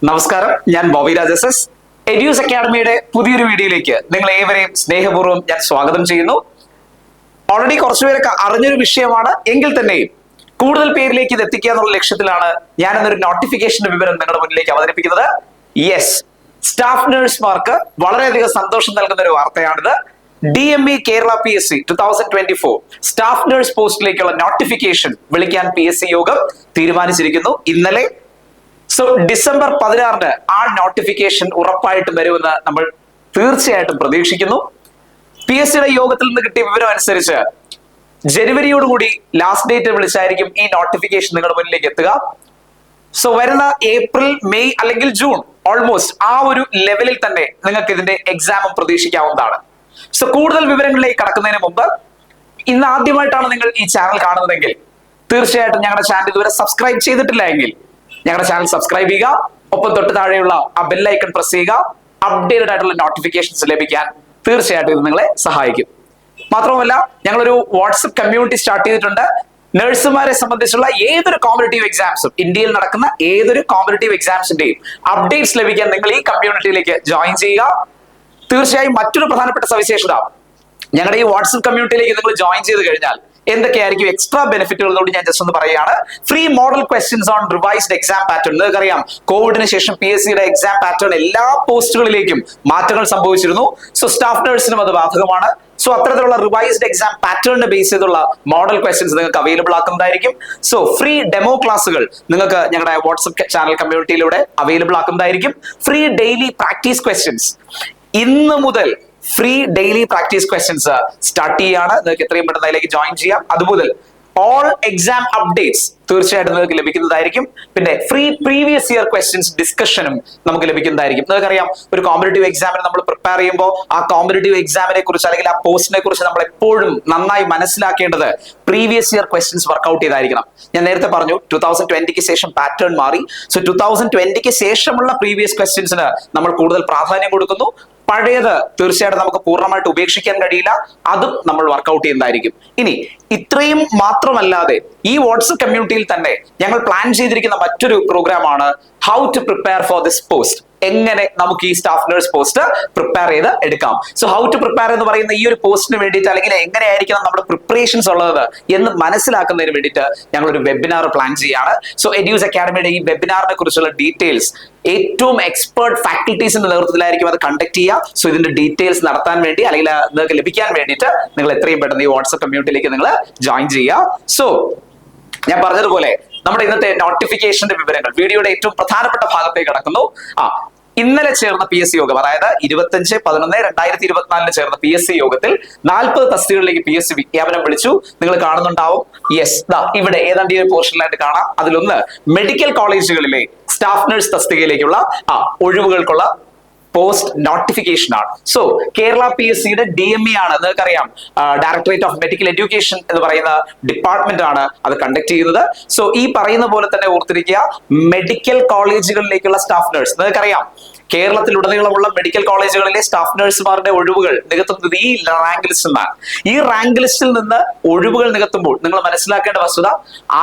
നമസ്കാരം, ഞാൻ ബോബി രാജസസ്. എഡ്യൂസ് അക്കാഡമിയുടെ പുതിയൊരു വീഡിയോയിലേക്ക് നിങ്ങൾ ഏവരെയും സ്നേഹപൂർവ്വം ഞാൻ സ്വാഗതം ചെയ്യുന്നു. ഓൾറെഡി കുറച്ചുപേരൊക്കെ അറിഞ്ഞൊരു വിഷയമാണ് എങ്കിൽ തന്നെയും കൂടുതൽ പേരിലേക്ക് ഇത് എത്തിക്കുക എന്നുള്ള ലക്ഷ്യത്തിലാണ് ഞാൻ എന്നൊരു നോട്ടിഫിക്കേഷന്റെ വിവരം നിങ്ങളുടെ മുന്നിലേക്ക് അവതരിപ്പിക്കുന്നത്. യെസ്, സ്റ്റാഫ് നഴ്സുമാർക്ക് വളരെയധികം സന്തോഷം നൽകുന്ന ഒരു വാർത്തയാണിത്. DME Kerala PSC 2024 staff nurse പോസ്റ്റിലേക്കുള്ള നോട്ടിഫിക്കേഷൻ വിളിക്കാൻ PSC യോഗം തീരുമാനിച്ചിരിക്കുന്നു ഇന്നലെ. സോ ഡിസംബർ 16 ആ നോട്ടിഫിക്കേഷൻ ഉറപ്പായിട്ടും വരുമെന്ന് നമ്മൾ തീർച്ചയായിട്ടും പ്രതീക്ഷിക്കുന്നു. PSCയുടെ യോഗത്തിൽ നിന്ന് കിട്ടിയ വിവരം അനുസരിച്ച് ജനുവരിയോടുകൂടി ലാസ്റ്റ് ഡേറ്റ് വിളിച്ചായിരിക്കും ഈ നോട്ടിഫിക്കേഷൻ നിങ്ങളുടെ മുന്നിലേക്ക് എത്തുക. സോ വരുന്ന ഏപ്രിൽ, മെയ് അല്ലെങ്കിൽ ജൂൺ ഓൾമോസ്റ്റ് ആ ഒരു ലെവലിൽ തന്നെ നിങ്ങൾക്ക് ഇതിന്റെ എക്സാമും പ്രതീക്ഷിക്കാവുന്നതാണ്. സോ കൂടുതൽ വിവരങ്ങളിലേക്ക് കടക്കുന്നതിന് മുമ്പ് ഇന്ന് ആദ്യമായിട്ടാണ് നിങ്ങൾ ഈ ചാനൽ കാണുന്നതെങ്കിൽ തീർച്ചയായിട്ടും ഞങ്ങളുടെ ചാനൽ ഇതുവരെ സബ്സ്ക്രൈബ് ചെയ്തിട്ടില്ല എങ്കിൽ ഞങ്ങളുടെ ചാനൽ സബ്സ്ക്രൈബ് ചെയ്യുക. ഒപ്പം തൊട്ട് താഴെയുള്ള ആ ബെൽ ഐക്കൺ പ്രസ് ചെയ്യുക. അപ്ഡേറ്റഡ് ആയിട്ടുള്ള നോട്ടിഫിക്കേഷൻസ് ലഭിക്കാൻ തീർച്ചയായിട്ടും ഇത് നിങ്ങളെ സഹായിക്കും. മാത്രമല്ല, ഞങ്ങളൊരു വാട്സ്ആപ്പ് കമ്മ്യൂണിറ്റി സ്റ്റാർട്ട് ചെയ്തിട്ടുണ്ട്. നഴ്സുമാരെ സംബന്ധിച്ചുള്ള ഏതൊരു കോമ്പറ്റീവ് എക്സാംസും, ഇന്ത്യയിൽ നടക്കുന്ന ഏതൊരു കോമ്പറ്റീവ് എക്സാംസിന്റെയും അപ്ഡേറ്റ്സ് ലഭിക്കാൻ നിങ്ങൾ ഈ കമ്മ്യൂണിറ്റിയിലേക്ക് ജോയിൻ ചെയ്യുക. തീർച്ചയായും മറ്റൊരു പ്രധാനപ്പെട്ട സവിശേഷത, ഞങ്ങളുടെ ഈ വാട്സ്ആപ്പ് കമ്മ്യൂണിറ്റിയിലേക്ക് നിങ്ങൾ ജോയിൻ ചെയ്ത് കഴിഞ്ഞാൽ എന്തൊക്കെയായിരിക്കും എക്സ്ട്രാ ബെനിഫിറ്റുകളോട് ഞാൻ ജസ്റ്റ് ഒന്ന് പറയുകയാണ്. Free model questions on revised exam pattern. നിങ്ങൾക്കറിയാം, കോവിഡിന് ശേഷം PSCയുടെ എക്സാം പാറ്റേൺ എല്ലാ പോസ്റ്റുകളിലേക്കും മാറ്റങ്ങൾ സംഭവിച്ചിരുന്നു. സോ സ്റ്റാഫ് നഴ്സിനും അത് ബാധകമാണ്. സോ അത്തരത്തിലുള്ള റിവൈസ്ഡ് എക്സാം പാറ്റേണിനെ ബേസ് ചെയ്തുള്ള മോഡൽ ക്വസ്റ്റ്യൻസ് നിങ്ങൾക്ക് അവൈലബിൾ ആക്കുന്നതായിരിക്കും. സോ ഫ്രീ ഡെമോ ക്ലാസ്സുകൾ നിങ്ങൾക്ക് ഞങ്ങളുടെ വാട്സ്ആപ്പ് ചാനൽ കമ്മ്യൂണിറ്റിയിലൂടെ അവൈലബിൾ ആക്കുന്നതായിരിക്കും. ഫ്രീ ഡെയിലി പ്രാക്ടീസ് ക്വസ്റ്റ്യൻസ് ഇന്ന് മുതൽ free daily practice questions start ചെയ്യാണ്. നിങ്ങൾക്ക് എത്രയും പെട്ടെന്ന് അതിലേക്ക് ജോയിൻ ചെയ്യാം. അതുമുതൽ ഓൾ എക്സാം അപ്ഡേറ്റ്സ് തീർച്ചയായിട്ടും നിങ്ങൾക്ക് ലഭിക്കുന്നതായിരിക്കും. പിന്നെ ഫ്രീ പ്രീവിയസ് ഇയർ ക്വസ്റ്റ്യൻസ് ഡിസ്കഷനും നമുക്ക് ലഭിക്കുന്നതായിരിക്കും. നിങ്ങൾക്കറിയാം, ഒരു കോമ്പറ്റീവ് എക്സാമിന് നമ്മൾ പ്രിപ്പയർ ചെയ്യുമ്പോൾ ആ കോമ്പറ്റീവ് എക്സാമിനെ കുറിച്ച് അല്ലെങ്കിൽ ആ പോസ്റ്റിനെ കുറിച്ച് നമ്മൾ എപ്പോഴും നന്നായി മനസ്സിലാക്കേണ്ടത് പ്രീവിയസ് ഇയർ ക്വസ്റ്റ്യൻസ് വർക്ക്ഔട്ട് ചെയ്തായിരിക്കണം. ഞാൻ നേരത്തെ പറഞ്ഞു 2020ക്ക് ശേഷം പാറ്റേൺ മാറി. സോ 2020ക്ക് ശേഷമുള്ള പ്രീവിയസ് ക്വസ്റ്റ്യൻസിന് നമ്മൾ കൂടുതൽ പ്രാധാന്യം കൊടുക്കുന്നു. പഴയത് തീർച്ചയായിട്ടും നമുക്ക് പൂർണ്ണമായിട്ട് ഉപേക്ഷിക്കാൻ കഴിയില്ല. അതും നമ്മൾ വർക്ക്ഔട്ട് ചെയ്യുന്നതായിരിക്കും. ഇനി ഇത്രയും മാത്രമല്ലാതെ ഈ വാട്സ്ആപ്പ് കമ്മ്യൂണിറ്റിയിൽ തന്നെ ഞങ്ങൾ പ്ലാൻ ചെയ്തിരിക്കുന്ന മറ്റൊരു പ്രോഗ്രാമാണ് how to prepare for this post. എങ്ങനെ നമുക്ക് ഈ സ്റ്റാഫ് നഴ്സ് പോസ്റ്റ് പ്രിപ്പയർ ചെയ്ത് എടുക്കാം. സോ ഹൗ ടു പ്രിപ്പയർ എന്ന് പറയുന്ന ഈ ഒരു പോസ്റ്റിന് വേണ്ടിയിട്ട്, അല്ലെങ്കിൽ എങ്ങനെയായിരിക്കണം നമ്മുടെ പ്രിപ്പറേഷൻസ് ഉള്ളത് എന്ന് മനസ്സിലാക്കുന്നതിന് വേണ്ടിയിട്ട് ഞങ്ങളൊരു വെബിനാർ പ്ലാൻ ചെയ്യാണ്. സോ എഡ്യൂസ് അക്കാഡമിയുടെ ഈ വെബിനാറിനെ കുറിച്ചുള്ള ഡീറ്റെയിൽസ് ഏറ്റവും എക്സ്പേർട്ട് ഫാക്കൽറ്റീസിന്റെ നേതൃത്വത്തിലായിരിക്കും അത് കണ്ടക്ട് ചെയ്യുക. സോ ഇതിന്റെ ഡീറ്റെയിൽസ് നടത്താൻ വേണ്ടി, അല്ലെങ്കിൽ നിങ്ങൾക്ക് ലഭിക്കാൻ വേണ്ടിയിട്ട് നിങ്ങൾ എത്രയും പെട്ടെന്ന് ഈ വാട്സ്ആപ്പ് കമ്മ്യൂണിറ്റിയിലേക്ക് നിങ്ങൾ ജോയിൻ ചെയ്യുക. സോ ഞാൻ പറഞ്ഞതുപോലെ നമ്മുടെ ഇന്നത്തെ നോട്ടിഫിക്കേഷന്റെ വിവരങ്ങൾ വീഡിയോയുടെ ഏറ്റവും പ്രധാനപ്പെട്ട ഭാഗത്തേക്ക് കടക്കുന്നു. ഇന്നലെ ചേർന്ന PSC യോഗം, അതായത് 25/11/2024 ചേർന്ന PSC യോഗത്തിൽ 40 തസ്തികകളിലേക്ക് PSC വിജ്ഞാപനം വിളിച്ചു. നിങ്ങൾ കാണുന്നുണ്ടാവും. യെസ്, ഇവിടെ ഏതാണ്ട് ഈ ഒരു പോർഷനിലായിട്ട് കാണാം. അതിലൊന്ന് മെഡിക്കൽ കോളേജുകളിലെ സ്റ്റാഫ് നഴ്സ് തസ്തികയിലേക്കുള്ള ഒഴിവുകൾക്കുള്ള പോസ്റ്റ് നോട്ടിഫിക്കേഷൻ ആണ്. സോ കേരള PSCയുടെ DME ആണ്, നിങ്ങൾക്കറിയാം, ഡയറക്ടറേറ്റ് ഓഫ് മെഡിക്കൽ എഡ്യൂക്കേഷൻ എന്ന് പറയുന്ന ഡിപ്പാർട്ട്മെന്റ് ആണ് അത് കണ്ടക്ട് ചെയ്യുന്നത്. സോ ഈ പറയുന്ന പോലെ തന്നെ ഓർത്തിരിക്കുക, മെഡിക്കൽ കോളേജുകളിലേക്കുള്ള സ്റ്റാഫ് നഴ്സ്, നിങ്ങൾക്കറിയാം, കേരളത്തിലുടനീളമുള്ള മെഡിക്കൽ കോളേജുകളിലെ സ്റ്റാഫ് നഴ്സുമാരുടെ ഒഴിവുകൾ നികത്തുന്നത് ഈ റാങ്ക് ലിസ്റ്റിൽ നിന്നാണ്. ഈ റാങ്ക് ലിസ്റ്റിൽ നിന്ന് ഒഴിവുകൾ നികത്തുമ്പോൾ നിങ്ങൾ മനസ്സിലാക്കേണ്ട വസ്തുത,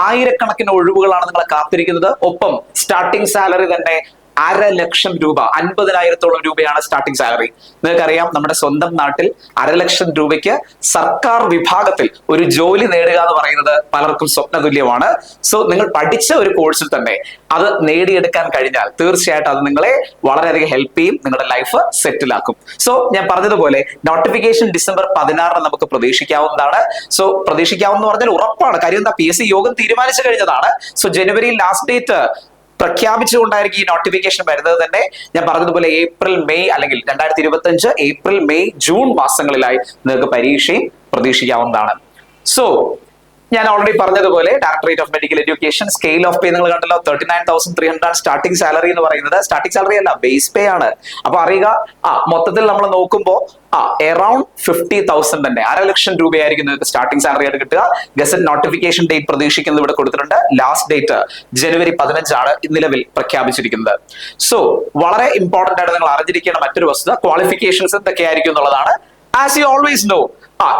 ആയിരക്കണക്കിന് ഒഴിവുകളാണ് നിങ്ങളെ കാത്തിരിക്കുന്നത്. ഒപ്പം സ്റ്റാർട്ടിംഗ് സാലറി തന്നെ 500,000 രൂപ, 50,000-ഓളം രൂപയാണ് സ്റ്റാർട്ടിംഗ് സാലറി. നിങ്ങൾക്കറിയാം, നമ്മുടെ സ്വന്തം നാട്ടിൽ 500,000 രൂപയ്ക്ക് സർക്കാർ വിഭാഗത്തിൽ ഒരു ജോലി നേടുക എന്ന് പറയുന്നത് പലർക്കും സ്വപ്നതുല്യമാണ്. സോ നിങ്ങൾ പഠിച്ച ഒരു കോഴ്സിൽ തന്നെ അത് നേടിയെടുക്കാൻ കഴിഞ്ഞാൽ തീർച്ചയായിട്ടും അത് നിങ്ങളെ വളരെയധികം ഹെൽപ്പ് ചെയ്യും, നിങ്ങളുടെ ലൈഫ് സെറ്റിൽ ആക്കും. സോ ഞാൻ പറഞ്ഞതുപോലെ നോട്ടിഫിക്കേഷൻ ഡിസംബർ 16 നമുക്ക് പ്രതീക്ഷിക്കാവുന്നതാണ്. സോ പ്രതീക്ഷിക്കാവുന്ന പറഞ്ഞാൽ ഉറപ്പാണ്. കാര്യം എന്താ, PSC യോഗം തീരുമാനിച്ചു കഴിഞ്ഞതാണ്. സോ ജനുവരി ലാസ്റ്റ് ഡേറ്റ് പ്രഖ്യാപിച്ചുകൊണ്ടായിരിക്കും ഈ നോട്ടിഫിക്കേഷൻ വരുന്നത് തന്നെ. ഞാൻ പറഞ്ഞതുപോലെ ഏപ്രിൽ, മെയ് അല്ലെങ്കിൽ 2025 ഏപ്രിൽ, മെയ്, ജൂൺ മാസങ്ങളിലായി നിങ്ങൾക്ക് പരീക്ഷയും പ്രതീക്ഷിക്കാവുന്നതാണ്. സോ ഞാൻ ഓൾറെഡി പറഞ്ഞതുപോലെ directorate of medical education scale of pay നിങ്ങൾ കണ്ടല്ലോ, 39,300 സ്റ്റാർട്ടിംഗ് സാലറി എന്ന് പറയുന്നത്. സ്റ്റാർട്ടിംഗ് സാലറി അല്ല, ബേസ് പേ ആണ്. അപ്പൊ അറിയുക, മൊത്തത്തിൽ നമ്മൾ നോക്കുമ്പോൾ അറൌണ്ട് 50,000 തന്നെ, 500,000 രൂപയായിരിക്കും നിങ്ങൾക്ക് സ്റ്റാർട്ടിംഗ് സാലറി ആയിട്ട് കിട്ടുക. ഗസറ്റ് നോട്ടിഫിക്കേഷൻ ഡേറ്റ് പ്രതീക്ഷിക്കുന്നത് ഇവിടെ കൊടുത്തിട്ടുണ്ട്. ലാസ്റ്റ് ഡേറ്റ് ജനുവരി 15 ആണ് നിലവിൽ പ്രഖ്യാപിച്ചിരിക്കുന്നത്. സോ വളരെ ഇമ്പോർട്ടന്റ് ആയിട്ട് നിങ്ങൾ അറിഞ്ഞിരിക്കേണ്ട മറ്റൊരു വസ്തുത, ക്വാളിഫിക്കേഷൻസ് എന്തൊക്കെയായിരിക്കും എന്നുള്ളതാണ്. As you always know,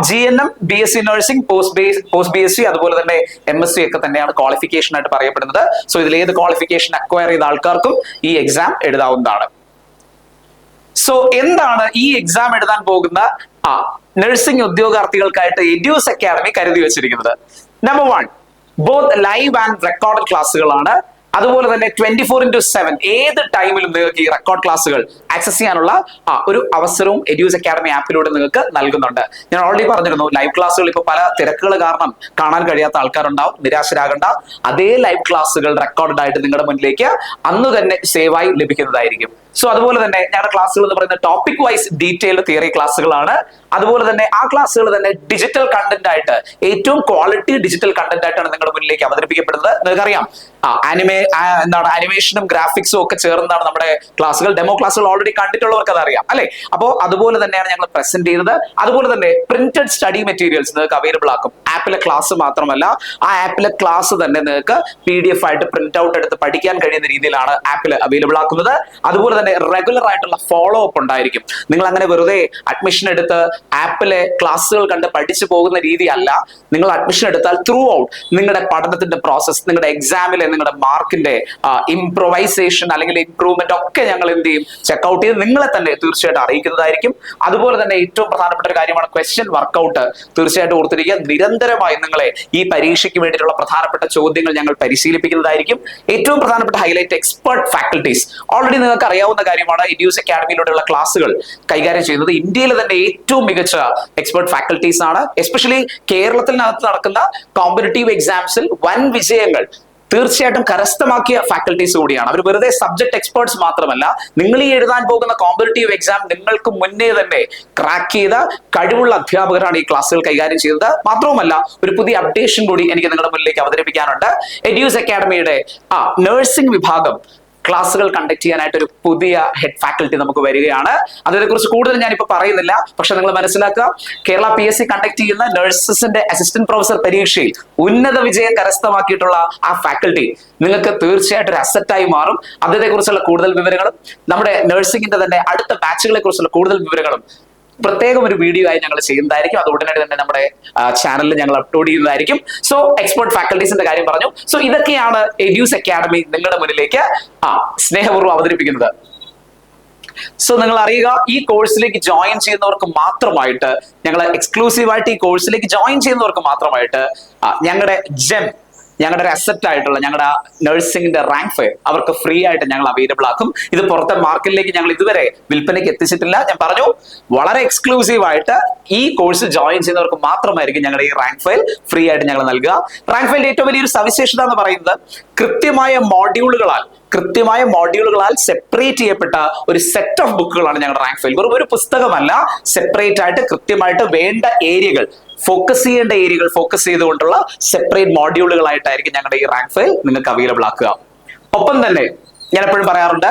GNM, BSc nursing, post BSc, അതുപോലെ തന്നെ MSc ഒക്കെ തന്നെയാണ് ക്വാളിഫിക്കേഷൻ ആയിട്ട് പറയപ്പെടുന്നത്. സോ ഇതിൽ ഏത് ക്വാളിഫിക്കേഷൻ അക്വയർ ചെയ്ത ആൾക്കാർക്കും ഈ എക്സാം എഴുതാവുന്നതാണ്. സോ എന്താണ് ഈ എക്സാം എഴുതാൻ പോകുന്ന നഴ്സിംഗ് ഉദ്യോഗാർത്ഥികൾക്കായിട്ട് എഡ്യൂസ് അക്കാഡമി കരുതി വെച്ചിരിക്കുന്നത്? Number 1, both live and record ക്ലാസ്സുകളാണ്. അതുപോലെ തന്നെ 24/7 ഏത് ടൈമിലും നിങ്ങൾക്ക് ഈ റെക്കോർഡ് ക്ലാസ്സുകൾ ആക്സസ് ചെയ്യാനുള്ള ഒരു അവസരവും എഡ്യൂസ് അക്കാഡമി ആപ്പിലൂടെ നിങ്ങൾക്ക് നൽകുന്നുണ്ട്. ഞാൻ ഓൾറെഡി പറഞ്ഞിരുന്നു, ലൈവ് ക്ലാസ്സുകൾ ഇപ്പോൾ പല തിരക്കുകൾ കാരണം കാണാൻ കഴിയാത്ത ആൾക്കാരുണ്ടാവും, നിരാശരാകണ്ട. അതേ ലൈവ് ക്ലാസ്സുകൾ റെക്കോർഡ് ആയിട്ട് നിങ്ങളുടെ മുന്നിലേക്ക് അന്ന് തന്നെ സേവായി ലഭിക്കുന്നതായിരിക്കും. സോ അതുപോലെ തന്നെ ഞങ്ങളുടെ ക്ലാസ്സുകൾ എന്ന് പറയുന്നത് ടോപ്പിക് വൈസ് ഡീറ്റെയിൽഡ് തിയറി ക്ലാസ്സുകളാണ്. അതുപോലെ തന്നെ ആ ക്ലാസ്സുകൾ തന്നെ ഡിജിറ്റൽ കണ്ടന്റ് ആയിട്ട്, ഏറ്റവും ക്വാളിറ്റി ഡിജിറ്റൽ കണ്ടന്റ് ആയിട്ടാണ് നിങ്ങളുടെ മുന്നിലേക്ക് അവതരിപ്പിക്കപ്പെടുന്നത്. നിങ്ങൾക്കറിയാം, അനിമേഷനും ഗ്രാഫിക്സും ഒക്കെ ചേർന്നാണ് നമ്മുടെ ക്ലാസ്സുകൾ. ഡെമോ ക്ലാസ്സുകൾ ഓൾറെഡി കണ്ടിട്ടുള്ളവർക്ക് അത് അറിയാം അല്ലെ? അപ്പോൾ അതുപോലെ തന്നെയാണ് ഞങ്ങൾ പ്രസന്റ് ചെയ്തത്. അതുപോലെ തന്നെ പ്രിന്റഡ് സ്റ്റഡി മെറ്റീരിയൽസ് നിങ്ങൾക്ക് അവൈലബിൾ ആക്കും. ആപ്പിലെ ക്ലാസ് മാത്രമല്ല, ആ ആപ്പിലെ ക്ലാസ് തന്നെ നിങ്ങൾക്ക് PDF ആയിട്ട് പ്രിന്റ് ഔട്ട് എടുത്ത് പഠിക്കാൻ കഴിയുന്ന രീതിയിലാണ് ആപ്പിൽ അവൈലബിൾ ആക്കുന്നത്. അതുപോലെ തന്നെ റെഗുലർ ആയിട്ടുള്ള ഫോളോ അപ്പ് ഉണ്ടായിരിക്കും. നിങ്ങൾ അങ്ങനെ വെറുതെ അഡ്മിഷൻ എടുത്ത് ആപ്പിലെ ക്ലാസ്സുകൾ കണ്ട് പഠിച്ചു പോകുന്ന രീതിയല്ല. നിങ്ങൾ അഡ്മിഷൻ എടുത്താൽ ത്രൂ ഔട്ട് നിങ്ങളുടെ പഠനത്തിന്റെ പ്രോസസ്, നിങ്ങളുടെ എക്സാമിലെ നിങ്ങളുടെ മാർക്കിന്റെ ഇംപ്രൊവൈസേഷൻ അല്ലെങ്കിൽ ഇംപ്രൂവ്മെന്റ് ഒക്കെ ഞങ്ങൾ എന്ത് ചെയ്യും, ചെക്ക്ഔട്ട് ചെയ്ത് നിങ്ങളെ തന്നെ തീർച്ചയായിട്ടും അറിയിക്കുന്നതായിരിക്കും. അതുപോലെ തന്നെ ഏറ്റവും പ്രധാനപ്പെട്ട ഒരു കാര്യമാണ് ക്വസ്റ്റ്യൻ വർക്കൗട്ട്. തീർച്ചയായിട്ടും ഓർത്തിരിക്കുക, നിരന്തരമായി നിങ്ങളെ ഈ പരീക്ഷയ്ക്ക് വേണ്ടിയിട്ടുള്ള പ്രധാനപ്പെട്ട ചോദ്യങ്ങൾ ഞങ്ങൾ പരിശീലിപ്പിക്കുന്നതായിരിക്കും. ഏറ്റവും പ്രധാനപ്പെട്ട ഹൈലൈറ്റ്, എക്സ്പെർട്ട് ഫാക്കൽറ്റീസ്. ഓൾറെഡി നിങ്ങൾക്ക് അറിയാവുന്ന കാര്യമാണ്, എഡ്യൂസ് അക്കാഡമിയിലൂടെയുള്ള ക്ലാസ്സുകൾ കൈകാര്യം ചെയ്യുന്നത് ഇന്ത്യയിലെ തന്നെ ഏറ്റവും മികച്ച എക്സ്പെർട്ട് ഫാക്കൽറ്റീസ് ആണ്. എസ്പെഷ്യലി കേരളത്തിനകത്ത് നടക്കുന്ന കോമ്പറ്റീവ് എക്സാംസിൽ വൻ വിജയങ്ങൾ തീർച്ചയായിട്ടും കരസ്ഥമാക്കിയ ഫാക്കൽറ്റീസ് കൂടിയാണ്. അവർ വെറുതെ സബ്ജക്ട് എക്സ്പേർട്സ് മാത്രമല്ല, നിങ്ങൾ ഈ എഴുതാൻ പോകുന്ന കോമ്പറ്റീവ് എക്സാം നിങ്ങൾക്ക് മുന്നേ തന്നെ ക്രാക്ക് ചെയ്ത കഴിവുള്ള അധ്യാപകരാണ് ഈ ക്ലാസ്സുകൾ കൈകാര്യം ചെയ്തത്. മാത്രവുമല്ല, ഒരു പുതിയ അപ്ഡേഷൻ കൂടി എനിക്ക് നിങ്ങളുടെ മുന്നിലേക്ക് അവതരിപ്പിക്കാനുണ്ട്. എഡ്യൂസ് അക്കാഡമിയുടെ നഴ്സിംഗ് വിഭാഗം ക്ലാസ്സുകൾ കണ്ടക്ട് ചെയ്യാനായിട്ട് ഒരു പുതിയ ഹെഡ് ഫാക്കൽറ്റി നമുക്ക് വരികയാണ്. അതിനെക്കുറിച്ച് കൂടുതൽ ഞാനിപ്പോൾ പറയുന്നില്ല. പക്ഷെ നിങ്ങൾ മനസ്സിലാക്കുക, കേരള PSC കണ്ടക്ട് ചെയ്യുന്ന നഴ്സസിന്റെ അസിസ്റ്റന്റ് പ്രൊഫസർ പരീക്ഷയിൽ ഉന്നത വിജയം കരസ്ഥമാക്കിയിട്ടുള്ള ആ ഫാക്കൽറ്റി നിങ്ങൾക്ക് തീർച്ചയായിട്ടും ഒരു അസറ്റായി മാറും. അതിനെക്കുറിച്ചുള്ള കൂടുതൽ വിവരങ്ങളും നമ്മുടെ നഴ്സിംഗിന്റെ തന്നെ അടുത്ത ബാച്ചുകളെ കുറിച്ചുള്ള കൂടുതൽ വിവരങ്ങളും പ്രത്യേകം ഒരു വീഡിയോ ആയി ഞങ്ങൾ ചെയ്യുന്നതായിരിക്കും. അത് ഉടനടി തന്നെ നമ്മുടെ ചാനലിൽ ഞങ്ങൾ അപ്ലോഡ് ചെയ്യുന്നതായിരിക്കും. സോ എക്സ്പെർട്ട് ഫാക്കൽറ്റീസിന്റെ കാര്യം പറഞ്ഞു. സോ ഇതൊക്കെയാണ് എഡ്യൂസ് അക്കാഡമി നിങ്ങളുടെ മുന്നിലേക്ക് സ്നേഹപൂർവ്വം അവതരിപ്പിക്കുന്നത്. സോ നിങ്ങൾ അറിയുക, ഈ കോഴ്സിലേക്ക് ജോയിൻ ചെയ്യുന്നവർക്ക് മാത്രമായിട്ട്, ഞങ്ങൾ എക്സ്ക്ലൂസീവായിട്ട് ഈ കോഴ്സിലേക്ക് ജോയിൻ ചെയ്യുന്നവർക്ക് മാത്രമായിട്ട് ഞങ്ങളുടെ ഞങ്ങളുടെ ഒരു അസറ്റ് ആയിട്ടുള്ള ഞങ്ങളുടെ നഴ്സിംഗിന്റെ റാങ്ക് ഫയൽ അവർക്ക് ഫ്രീ ആയിട്ട് ഞങ്ങൾ അവൈലബിൾ ആക്കും. ഇത് പുറത്തെ മാർക്കറ്റിലേക്ക് ഞങ്ങൾ ഇതുവരെ വിൽപ്പനയ്ക്ക് എത്തിച്ചിട്ടില്ല. ഞാൻ പറഞ്ഞു, വളരെ എക്സ്ക്ലൂസീവ് ആയിട്ട് ഈ കോഴ്സിൽ ജോയിൻ ചെയ്യുന്നവർക്ക് മാത്രമായിരിക്കും ഞങ്ങളുടെ ഈ റാങ്ക് ഫയൽ ഫ്രീ ആയിട്ട് ഞങ്ങൾ നൽകുക. റാങ്ക് ഫയലിന്റെ ഏറ്റവും വലിയൊരു സവിശേഷത എന്ന് പറയുന്നത്, കൃത്യമായ മോഡ്യൂളുകളാൽ സെപ്പറേറ്റ് ചെയ്യപ്പെട്ട ഒരു സെറ്റ് ഓഫ് ബുക്കുകളാണ് ഞങ്ങളുടെ റാങ്ക് ഫയൽ. വെറും ഒരു പുസ്തകമല്ല, സെപ്പറേറ്റ് ആയിട്ട് കൃത്യമായിട്ട് വേണ്ട ഏരിയകൾ, ഫോക്കസ് ചെയ്യേണ്ട ഏരിയകൾ ഫോക്കസ് ചെയ്തുകൊണ്ടുള്ള സെപ്പറേറ്റ് മോഡ്യൂളുകളായിട്ടായിരിക്കും ഞങ്ങളുടെ ഈ റാങ്ക് ഫയൽ നിങ്ങൾക്ക് അവൈലബിൾ ആക്കുക. ഒപ്പം തന്നെ ഞാൻ എപ്പോഴും പറയാറുണ്ട്,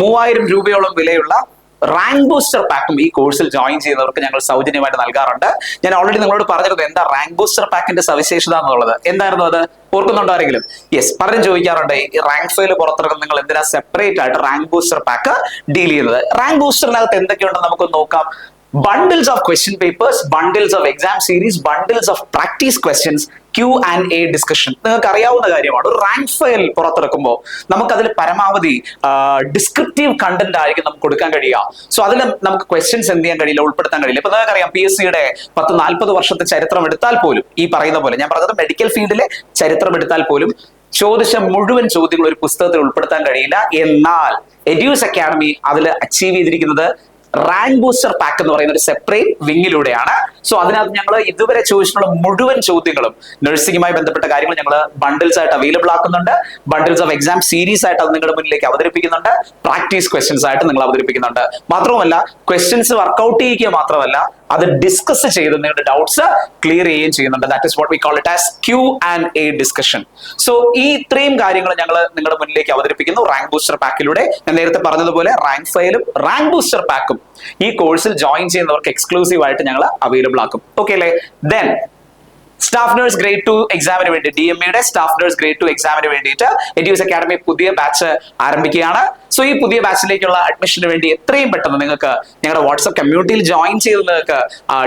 3000 രൂപയോളം വിലയുള്ള റാങ്ക് ബൂസ്റ്റർ പാക്കും ഈ കോഴ്സിൽ ജോയിൻ ചെയ്യുന്നവർക്ക് ഞങ്ങൾ സൗജന്യമായിട്ട് നൽകാറുണ്ട്. ഞാൻ ഓൾറെഡി നിങ്ങളോട് പറഞ്ഞിരുന്നത് എന്താ റാങ്ക് ബൂസ്റ്റർ പാക്കിന്റെ സവിശേഷത എന്നുള്ളത്. എന്തായിരുന്നു അത്? ഓർക്കുന്നുണ്ടോ ആരെങ്കിലും? യെസ്, പലരും ചോദിക്കാറുണ്ട്, ഈ റാങ്ക് ഫയൽ പുറത്തിറങ്ങുന്ന നിങ്ങൾ എന്തിനാ സെപ്പറേറ്റ് ആയിട്ട് റാങ്ക് ബൂസ്റ്റർ പാക്ക് ഡീൽ ചെയ്യുന്നത്? റാങ്ക് ബൂസ്റ്ററിനകത്ത് എന്തൊക്കെയുണ്ടെന്ന് നമുക്കൊന്ന് നോക്കാം. Bundles of question papers, bundles of exam series, bundles of practice questions, Q&A discussion. നിങ്ങൾക്ക് അറിയാവുന്ന കാര്യമാണ്, ഒരു റാങ്ക് ഫയൽ പുറത്തിറക്കുമ്പോൾ നമുക്കതിൽ പരമാവധി ഡിസ്ക്രിപ്റ്റീവ് കണ്ടന്റ് ആയിരിക്കും നമുക്ക് കൊടുക്കാൻ കഴിയുക. സോ അതിൽ നമുക്ക് ക്വസ്റ്റ്യൻസ് എന്ത് ചെയ്യാൻ കഴിയില്ല, ഉൾപ്പെടുത്താൻ കഴിയില്ല. ഇപ്പൊ നിങ്ങൾക്കറിയാം, PSCയുടെ 10-40 വർഷത്തെ ചരിത്രം എടുത്താൽ പോലും, ഈ പറയുന്ന പോലെ ഞാൻ പറഞ്ഞത് മെഡിക്കൽ ഫീൽഡിലെ ചരിത്രം എടുത്താൽ പോലും ചോദിച്ച മുഴുവൻ ചോദ്യങ്ങൾ ഒരു പുസ്തകത്തിൽ ഉൾപ്പെടുത്താൻ കഴിയില്ല. എന്നാൽ എഡ്യൂസ് അക്കാഡമി അതിൽ അച്ചീവ് ചെയ്തിരിക്കുന്നത് റാങ്ക് ബൂസ്റ്റർ പാക്ക് എന്ന് പറയുന്ന ഒരു സെപ്പറേറ്റ് വിങ്ങിലൂടെയാണ്. സോ അതിനകത്ത് ഞങ്ങൾ ഇതുവരെ ചോദിച്ചിട്ടുള്ള മുഴുവൻ ചോദ്യങ്ങളും, നഴ്സിംഗുമായി ബന്ധപ്പെട്ട കാര്യങ്ങൾ ഞങ്ങൾ ബണ്ടിൽസ് ആയിട്ട് അവൈലബിൾ ആക്കുന്നുണ്ട്. ബണ്ടിൽസ് ഓഫ് എക്സാം സീരീസ് ആയിട്ട് അത് നിങ്ങളുടെ മുന്നിലേക്ക് അവതരിപ്പിക്കുന്നുണ്ട്. പ്രാക്ടീസ് ക്വസ്റ്റ്യൻസ് ആയിട്ട് നിങ്ങൾ അവതരിപ്പിക്കുന്നുണ്ട്. മാത്രവുമല്ല, ക്വസ്റ്റ്യൻസ് വർക്ക്ഔട്ട് ചെയ്യുക മാത്രമല്ല, അത് ഡിസ്കസ് ചെയ്ത് നിങ്ങളുടെ ഡൗട്ട്സ് ക്ലിയർ ചെയ്യുകയും ചെയ്യുന്നുണ്ട്. That is what we call it as Q&A discussion. So ഈ ഇത്രയും കാര്യങ്ങൾ ഞങ്ങൾ നിങ്ങളുടെ മുന്നിലേക്ക് അവതരിപ്പിക്കുന്നു റാങ്ക് ബൂസ്റ്റർ പാക്കിലൂടെ. ഞാൻ നേരത്തെ പറഞ്ഞതുപോലെ റാങ്ക് ഫയലും റാങ്ക് ബൂസ്റ്റർ പാക്കും ഈ കോഴ്സിൽ ജോയിൻ ചെയ്യുന്നവർക്ക് എക്സ്ക്ലൂസീവ് ആയിട്ട് ഞങ്ങൾ അവൈലബിൾ ആക്കും. ഓക്കെ അല്ലേ? ദെൻ സ്റ്റാഫ് നഴ്സ് ഗ്രേഡ് 2 എക്സാമിന് വേണ്ടി DME സ്റ്റാഫ് നഴ്സ് ഗ്രേഡ് 2 എക്സാമിന് വേണ്ടിയിട്ട് എഡ്യൂസ് അക്കാഡമി പുതിയ ബാച്ച് ആരംഭിക്കുകയാണ്. സോ ഈ പുതിയ ബാച്ചിലേക്കുള്ള അഡ്മിഷന് വേണ്ടി എത്രയും പെട്ടെന്ന് നിങ്ങൾക്ക് ഞങ്ങളുടെ വാട്സ്ആപ്പ് കമ്മ്യൂണിറ്റിയിൽ ജോയിൻ ചെയ്ത് നിങ്ങൾക്ക്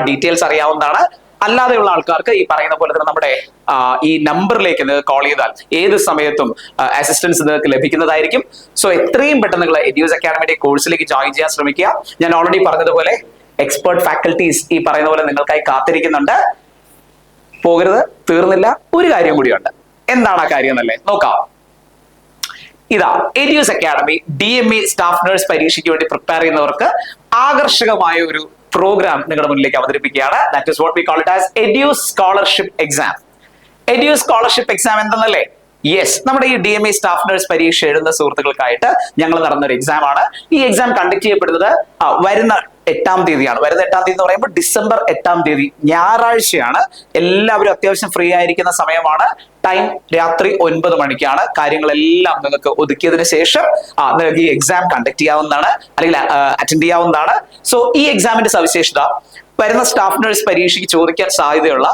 ഡീറ്റെയിൽസ് അറിയാവുന്നതാണ്. അല്ലാതെയുള്ള ആൾക്കാർക്ക് ഈ പറയുന്ന പോലെ തന്നെ നമ്മുടെ ഈ നമ്പറിലേക്ക് നിങ്ങൾക്ക് കോൾ ചെയ്താൽ ഏത് സമയത്തും അസിസ്റ്റൻസ് നിങ്ങൾക്ക് ലഭിക്കുന്നതായിരിക്കും. സോ എത്രയും പെട്ടെന്ന് നിങ്ങൾ എഡ്യൂസ് അക്കാഡമിയുടെ കോഴ്സിലേക്ക് ജോയിൻ ചെയ്യാൻ ശ്രമിക്കുക. ഞാൻ ഓൾറെഡി പറഞ്ഞതുപോലെ എക്സ്പേർട്ട് ഫാക്കൽറ്റീസ് ഈ പറയുന്ന പോലെ നിങ്ങൾക്കായി കാത്തിരിക്കുന്നുണ്ട്. പോകരുത്, തീർന്നില്ല, ഒരു കാര്യം കൂടിയുണ്ട്. എന്താണ് ആ കാര്യം എന്നല്ലേ നോക്കാം. ഇതാ എഡ്യൂസ് അക്കാഡമി DME സ്റ്റാഫ് നഴ്സ് പരീക്ഷയ്ക്ക് വേണ്ടി പ്രിപ്പയർ ചെയ്യുന്നവർക്ക് ആകർഷകമായ ഒരു പ്രോഗ്രാം നിങ്ങളുടെ മുന്നിലേക്ക് അവതരിപ്പിക്കുകയാണ്. That is what we call it as Edus scholarship exam. Edus scholarship exam എന്തെന്നല്ലേ? യെസ്, നമ്മുടെ ഈ DME സ്റ്റാഫ് നഴ്സ് പരീക്ഷ എഴുതുന്ന സുഹൃത്തുക്കൾക്കായിട്ട് ഞങ്ങൾ നടന്ന ഒരു എക്സാം ആണ്. ഈ എക്സാം കണ്ടക്ട് ചെയ്യപ്പെടുന്നത് വരുന്ന 8-ാം തീയതിയാണ്. വരുന്ന 8-ാം തീയതി എന്ന് പറയുമ്പോൾ ഡിസംബർ 8-ാം തീയതി ഞായറാഴ്ചയാണ്. എല്ലാവരും അത്യാവശ്യം ഫ്രീ ആയിരിക്കുന്ന സമയമാണ്. ടൈം രാത്രി 9 മണിക്കാണ്. കാര്യങ്ങളെല്ലാം നിങ്ങൾക്ക് ഒതുക്കിയതിനു ശേഷം നിങ്ങൾക്ക് ഈ എക്സാം കണ്ടക്ട് ചെയ്യാവുന്നതാണ്, അല്ലെങ്കിൽ അറ്റൻഡ് ചെയ്യാവുന്നതാണ്. സോ ഈ എക്സാമിന്റെ സവിശേഷത, വരുന്ന സ്റ്റാഫ് നഴ്സ് പരീക്ഷയ്ക്ക് ചോദിക്കാൻ സാധ്യതയുള്ള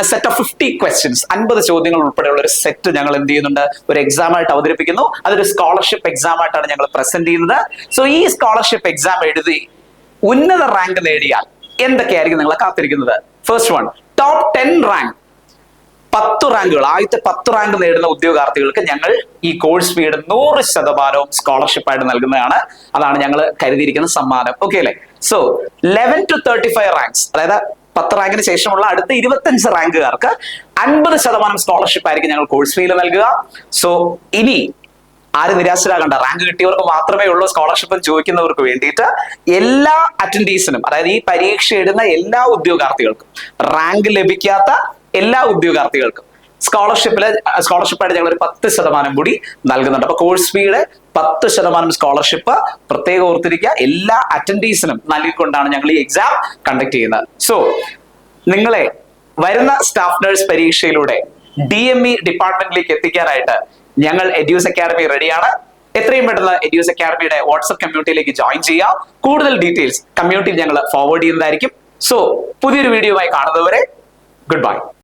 സെറ്റ് ഓഫ് 50 ക്വസ്റ്റ്യൻസ്, 50 ചോദ്യങ്ങൾ ഉൾപ്പെടെയുള്ള ഒരു സെറ്റ് ഞങ്ങൾ എന്ത് ചെയ്യുന്നുണ്ട്, ഒരു എക്സാം ആയിട്ട് അവതരിപ്പിക്കുന്നു. അതൊരു സ്കോളർഷിപ്പ് എക്സാം ആയിട്ടാണ് ഞങ്ങൾ പ്രസന്റ് ചെയ്യുന്നത്. സോ ഈ സ്കോളർഷിപ്പ് എക്സാം എഴുതി ഉന്നത റാങ്ക് നേടിയാൽ എന്തൊക്കെയായിരിക്കും നിങ്ങളെ കാത്തിരിക്കുന്നത്? ഫസ്റ്റ് വൺ, ടോപ്പ് 10 റാങ്ക്, 10 റാങ്കുകൾ, ആദ്യത്തെ 10 റാങ്ക് നേടുന്ന ഉദ്യോഗാർത്ഥികൾക്ക് ഞങ്ങൾ ഈ കോഴ്സ് ഫീയുടെ 100% സ്കോളർഷിപ്പ് ആയിട്ട് നൽകുന്നതാണ്. അതാണ് ഞങ്ങൾ കരുതിയിരിക്കുന്ന സമ്മാനം. ഓക്കെ അല്ലേ? സോ 11 to 35 റാങ്ക്സ്, അതായത് 10 റാങ്കിന് ശേഷമുള്ള അടുത്ത 25 റാങ്കുകാർക്ക് 50% സ്കോളർഷിപ്പ് ആയിരിക്കും ഞങ്ങൾ കോഴ്സ് ഫീയിൽ നൽകുക. സോ ഇനി ആരും നിരാശരാകണ്ട. റാങ്ക് കിട്ടിയവർക്ക് മാത്രമേ ഉള്ളൂ സ്കോളർഷിപ്പ് ചോദിക്കുന്നവർക്ക് വേണ്ടിയിട്ട് എല്ലാ അറ്റൻഡീസിനും, അതായത് ഈ പരീക്ഷ എഴുതുന്ന എല്ലാ ഉദ്യോഗാർത്ഥികൾക്കും, റാങ്ക് ലഭിക്കാത്ത എല്ലാ ഉദ്യോഗാർത്ഥികൾക്കും സ്കോളർഷിപ്പായിട്ട് ഞങ്ങൾ ഒരു 10% കൂടി നൽകുന്നുണ്ട്. അപ്പൊ കോഴ്സ് ഫീയുടെ 10% സ്കോളർഷിപ്പ് പ്രത്യേകം ഓർത്തിരിക്കുക. എല്ലാ അറ്റൻഡീസിനും നൽകിക്കൊണ്ടാണ് ഞങ്ങൾ ഈ എക്സാം കണ്ടക്ട് ചെയ്യുന്നത്. സോ നിങ്ങളെ വരുന്ന സ്റ്റാഫ് നഴ്സ് പരീക്ഷയിലൂടെ DME ഡിപ്പാർട്ട്മെന്റിലേക്ക് എത്തിക്കാനായിട്ട് ഞങ്ങൾ എഡ്യൂസ് അക്കാഡമി റെഡിയാണ്. എത്രയും പെട്ടെന്ന് എഡ്യൂസ് അക്കാഡമിയുടെ വാട്സ്ആപ്പ് കമ്മ്യൂണിറ്റിയിലേക്ക് ജോയിൻ ചെയ്യാം. കൂടുതൽ ഡീറ്റെയിൽസ് കമ്മ്യൂണിറ്റിയിൽ ഞങ്ങൾ ഫോർവേഡ് ചെയ്യുന്നതായിരിക്കും. സോ പുതിയൊരു വീഡിയോയുമായി കാണുന്നതുവരെ ഗുഡ് ബൈ.